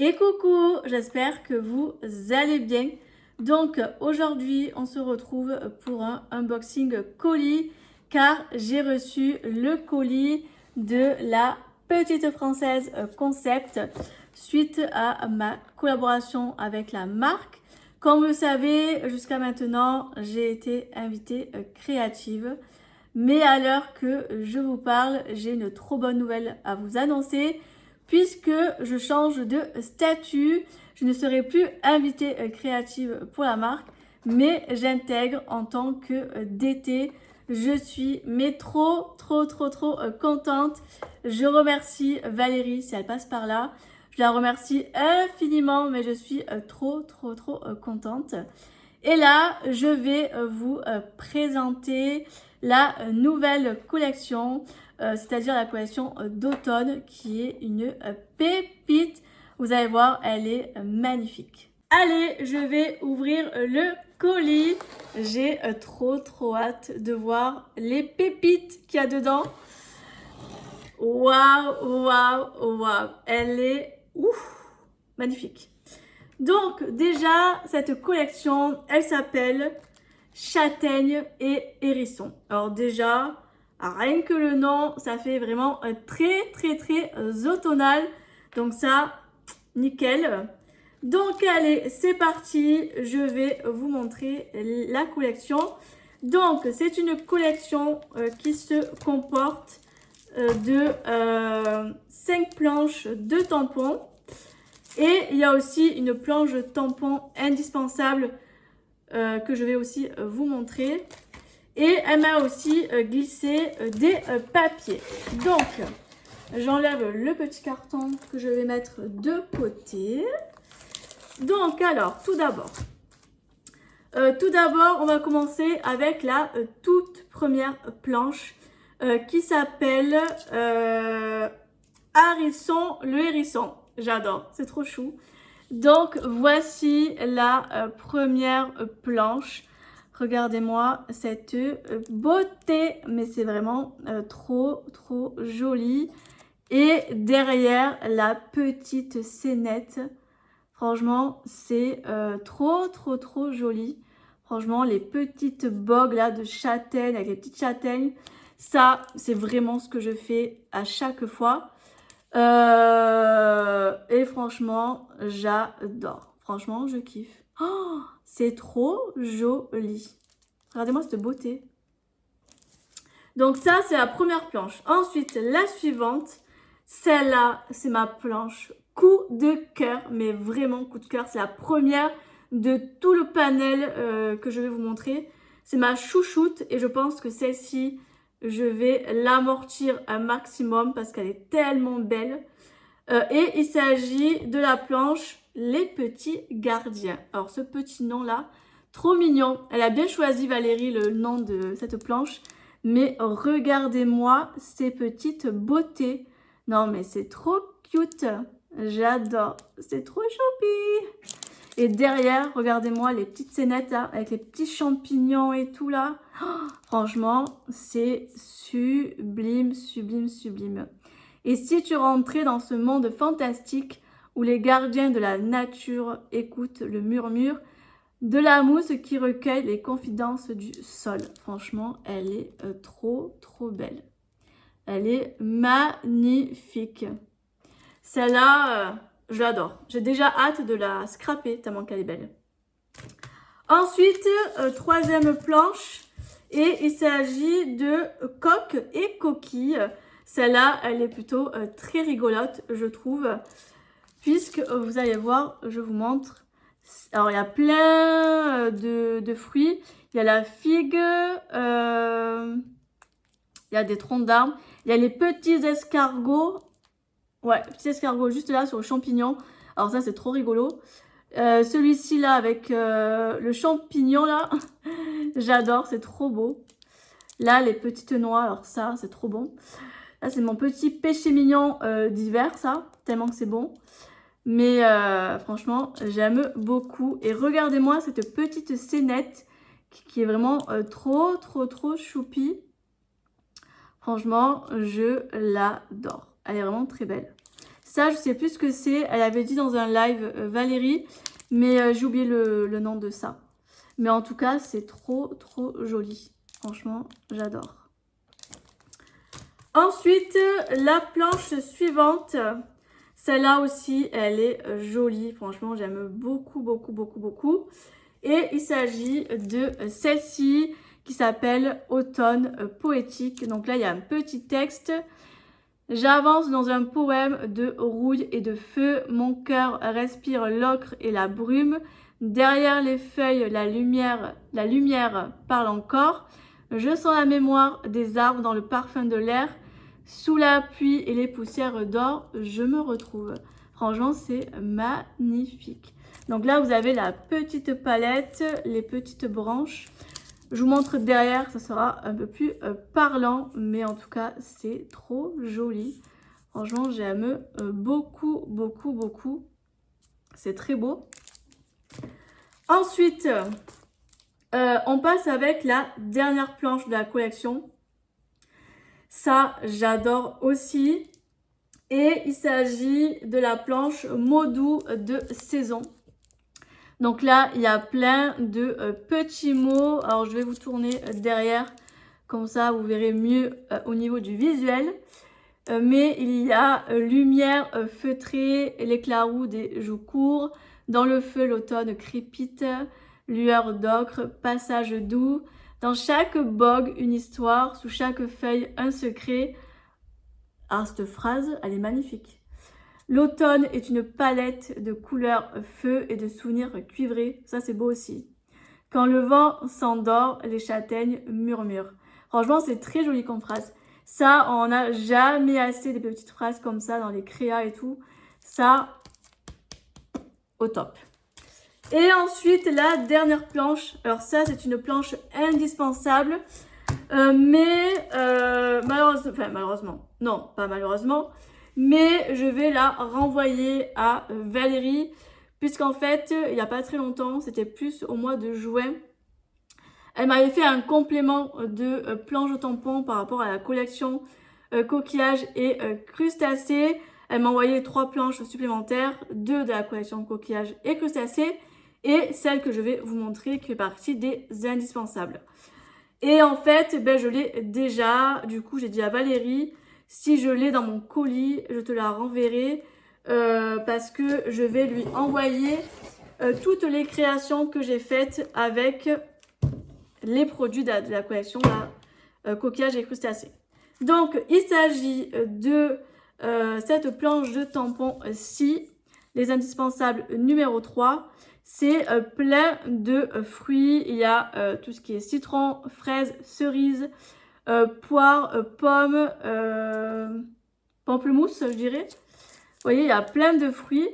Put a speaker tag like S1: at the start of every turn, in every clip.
S1: Et coucou, j'espère que vous allez bien. Donc aujourd'hui, on se retrouve pour un unboxing colis car j'ai reçu le colis de la petite française Concept suite à ma collaboration avec la marque. Comme vous le savez, jusqu'à maintenant, j'ai été invitée créative. Mais à l'heure que je vous parle, j'ai une trop bonne nouvelle à vous annoncer puisque je change de statut. Je ne serai plus invitée créative pour la marque, mais j'intègre en tant que DT. Je suis trop contente. Je remercie Valérie si elle passe par là. Je la remercie infiniment, mais je suis trop contente. Et là, je vais vous présenter la nouvelle collection, c'est-à-dire la collection d'automne qui est une pépite. Vous allez voir, elle est magnifique. Allez, je vais ouvrir le colis. J'ai trop hâte de voir les pépites qu'il y a dedans. Waouh. Elle est ouf, magnifique. Donc déjà, cette collection, elle s'appelle Châtaigne et Hérisson. Alors déjà, rien que le nom, ça fait vraiment très automnal. Donc ça, nickel. Donc allez, c'est parti. Je vais vous montrer la collection. Donc c'est une collection qui se comporte de 5 planches de tampons. Et il y a aussi une planche tampon indispensable que je vais aussi vous montrer. Et elle m'a aussi glissé des papiers. Donc, j'enlève le petit carton que je vais mettre de côté. Donc, alors, tout d'abord, on va commencer avec la toute première planche qui s'appelle Hérisson, le hérisson. J'adore, c'est trop chou. Donc, voici la première planche. Regardez-moi cette beauté, mais c'est vraiment trop joli. Et derrière, la petite scénette. Franchement, c'est trop joli. Franchement, les petites bogues là de châtaigne, avec les petites châtaignes, ça, c'est vraiment ce que je fais à chaque fois. Et franchement, j'adore. Franchement, je kiffe. Oh, c'est trop joli. Regardez-moi cette beauté. Donc ça, c'est la première planche. Ensuite, la suivante, celle-là, c'est ma planche coup de cœur. Mais vraiment coup de cœur. C'est la première de tout le panel que je vais vous montrer. C'est ma chouchoute et je pense que celle-ci, je vais l'amortir un maximum parce qu'elle est tellement belle. Et il s'agit de la planche Les Petits Gardiens. Alors ce petit nom là, trop mignon. Elle a bien choisi Valérie le nom de cette planche. Mais regardez-moi ces petites beautés. Non mais c'est trop cute. J'adore. C'est trop choupi. Et derrière, regardez-moi les petites scénettes là, avec les petits champignons et tout là. Oh, franchement, c'est sublime. Et si tu rentrais dans ce monde fantastique où les gardiens de la nature écoutent le murmure de la mousse qui recueille les confidences du sol. Franchement, elle est trop belle. Elle est magnifique. Celle-là, je l'adore. J'ai déjà hâte de la scraper tellement qu'elle est belle. Ensuite, troisième planche. Et il s'agit de coque et coquille. Celle-là, elle est plutôt très rigolote, je trouve. Puisque vous allez voir, je vous montre. Alors, il y a plein de fruits. Il y a la figue. Il y a des troncs d'arbres. Il y a les petits escargots. Ouais, petits escargots juste là sur le champignon. Alors ça, c'est trop rigolo. Celui-ci là avec le champignon là. J'adore, c'est trop beau. Là, les petites noix. Alors ça, c'est trop bon. Là, c'est mon petit péché mignon d'hiver, ça. Tellement que c'est bon. Mais franchement, j'aime beaucoup. Et regardez-moi cette petite scénette qui est vraiment trop choupi. Franchement, je l'adore. Elle est vraiment très belle. Ça, je sais plus ce que c'est. Elle avait dit dans un live, Valérie, mais j'ai oublié le nom de ça. Mais en tout cas, c'est trop joli. Franchement, j'adore. Ensuite, la planche suivante. Celle-là aussi, elle est jolie. Franchement, j'aime beaucoup. Et il s'agit de celle-ci qui s'appelle Automne poétique. Donc là, il y a un petit texte. J'avance dans un poème de rouille et de feu. Mon cœur respire l'ocre et la brume. Derrière les feuilles, la lumière parle encore. Je sens la mémoire des arbres dans le parfum de l'air. Sous la pluie et les poussières d'or, je me retrouve. Franchement, c'est magnifique. Donc là, vous avez la petite palette, les petites branches. Je vous montre derrière, ça sera un peu plus parlant, mais en tout cas, c'est trop joli. Franchement, j'aime beaucoup. C'est très beau. Ensuite, on passe avec la dernière planche de la collection. Ça, j'adore aussi. Et il s'agit de la planche mots doux de saison. Donc là, il y a plein de petits mots. Alors, je vais vous tourner derrière. Comme ça, vous verrez mieux au niveau du visuel. Mais il y a lumière feutrée, l'éclat roux des joues courts. Dans le feu, l'automne crépite. Lueur d'ocre, passage doux. Dans chaque bogue, une histoire. Sous chaque feuille, un secret. Ah, cette phrase, elle est magnifique. L'automne est une palette de couleurs feu et de souvenirs cuivrés. Ça, c'est beau aussi. Quand le vent s'endort, les châtaignes murmurent. Franchement, c'est très joli comme phrase. Ça, on n'a jamais assez des petites phrases comme ça dans les créas et tout. Ça, au top. Et ensuite, la dernière planche. Alors ça, c'est une planche indispensable. Malheureusement, non, pas malheureusement, mais je vais la renvoyer à Valérie, puisqu'en fait, il n'y a pas très longtemps, c'était plus au mois de juin, elle m'avait fait un complément de planche au tampon par rapport à la collection coquillages et crustacés. Elle m'a envoyé 3 planches supplémentaires, 2 de la collection coquillages et crustacés, et celle que je vais vous montrer qui fait partie des indispensables. Et en fait, je l'ai déjà. Du coup, j'ai dit à Valérie, si je l'ai dans mon colis, je te la renverrai parce que je vais lui envoyer toutes les créations que j'ai faites avec les produits de la collection coquillage et crustacés. Donc, il s'agit de cette planche de tampon-ci, les indispensables numéro 3. C'est plein de fruits. Il y a tout ce qui est citron, fraise, cerise, poire, pomme, pamplemousse, je dirais. Vous voyez, il y a plein de fruits.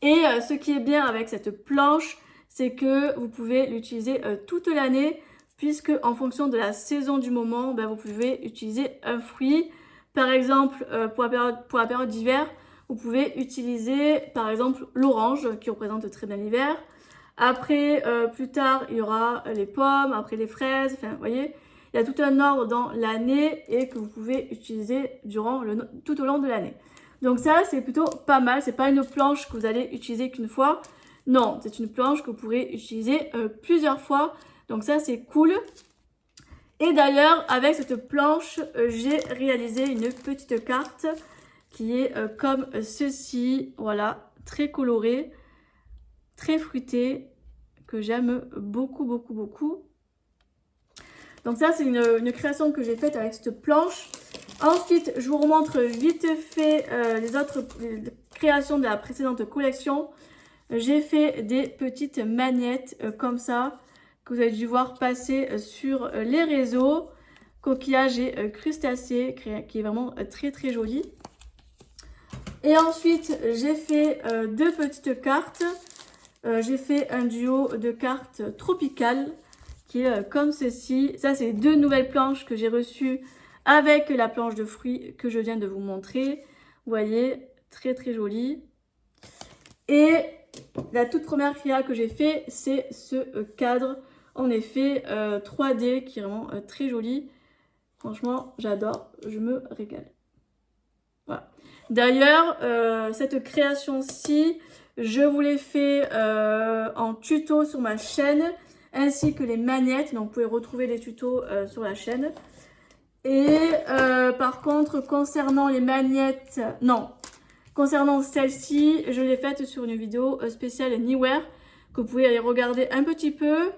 S1: Et ce qui est bien avec cette planche, c'est que vous pouvez l'utiliser toute l'année, puisque en fonction de la saison du moment, vous pouvez utiliser un fruit. Par exemple, pour la période d'hiver, vous pouvez utiliser par exemple l'orange qui représente très bien l'hiver. Après, plus tard, il y aura les pommes, après les fraises. Enfin, vous voyez, il y a tout un ordre dans l'année et que vous pouvez utiliser tout au long de l'année. Donc ça, c'est plutôt pas mal. C'est pas une planche que vous allez utiliser qu'une fois. Non, c'est une planche que vous pourrez utiliser plusieurs fois. Donc ça, c'est cool. Et d'ailleurs, avec cette planche, j'ai réalisé une petite carte qui est comme ceci. Voilà, très colorée, très fruitée, que j'aime beaucoup. Donc ça, c'est une création que j'ai faite avec cette planche. Ensuite, je vous remontre vite fait les autres créations de la précédente collection. J'ai fait des petites magnettes comme ça, que vous avez dû voir passer sur les réseaux. Coquillage et crustacés, qui est vraiment très joli. Et ensuite, j'ai fait 2 petites cartes. J'ai fait un duo de cartes tropicales qui est comme ceci. Ça, c'est 2 nouvelles planches que j'ai reçues avec la planche de fruits que je viens de vous montrer. Vous voyez, très joli. Et la toute première créa que j'ai fait, c'est ce cadre, en effet, 3D, qui est vraiment très joli. Franchement, j'adore, je me régale. Voilà. D'ailleurs, cette création-ci, je vous l'ai fait en tuto sur ma chaîne, ainsi que les magnettes. Donc, vous pouvez retrouver les tutos sur la chaîne. Et par contre, concernant les magnettes, non, concernant celle-ci, je l'ai faite sur une vidéo spéciale Anywhere, que vous pouvez aller regarder un petit peu.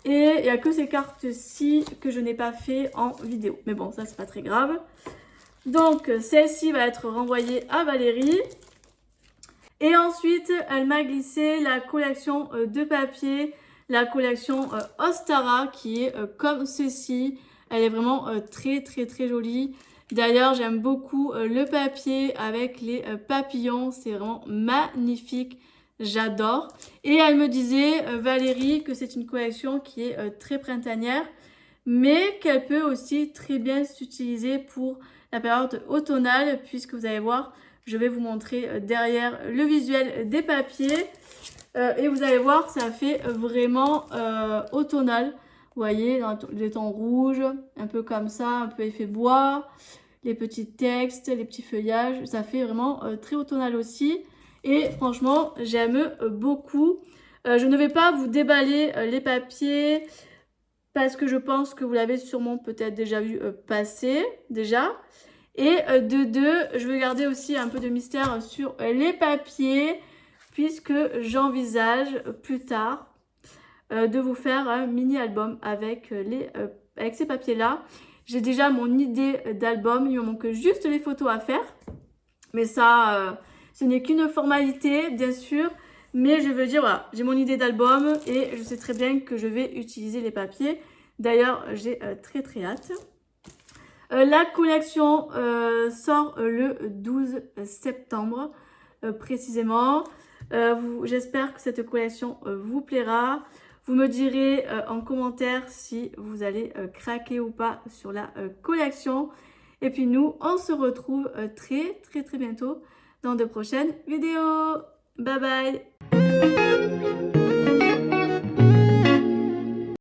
S1: Et il n'y a que ces cartes-ci que je n'ai pas fait en vidéo. Mais bon, ça, c'est pas très grave. Donc, celle-ci va être renvoyée à Valérie. Et ensuite, elle m'a glissé la collection de papier, la collection Ostara, qui est comme ceci. Elle est vraiment très, très, très jolie. D'ailleurs, j'aime beaucoup le papier avec les papillons. C'est vraiment magnifique. J'adore. Et elle me disait, Valérie, que c'est une collection qui est très printanière, mais qu'elle peut aussi très bien s'utiliser pour la période automnale, puisque vous allez voir, je vais vous montrer derrière le visuel des papiers. Et vous allez voir, ça fait vraiment automnal. Vous voyez, dans les tons rouges, un peu comme ça, un peu effet bois, les petits textes, les petits feuillages. Ça fait vraiment très automnal aussi. Et franchement, j'aime beaucoup. Je ne vais pas vous déballer les papiers parce que je pense que vous l'avez sûrement peut-être déjà vu passer déjà. Et de deux, je vais garder aussi un peu de mystère sur les papiers puisque j'envisage plus tard de vous faire un mini-album avec, avec ces papiers-là. J'ai déjà mon idée d'album, il me manque juste les photos à faire. Mais ça, ce n'est qu'une formalité, bien sûr. Mais je veux dire, voilà, j'ai mon idée d'album et je sais très bien que je vais utiliser les papiers. D'ailleurs, j'ai très très hâte. La collection sort le 12 septembre précisément. J'espère que cette collection vous plaira. Vous me direz en commentaire si vous allez craquer ou pas sur la collection. Et puis nous, on se retrouve très très très bientôt dans de prochaines vidéos. Bye bye!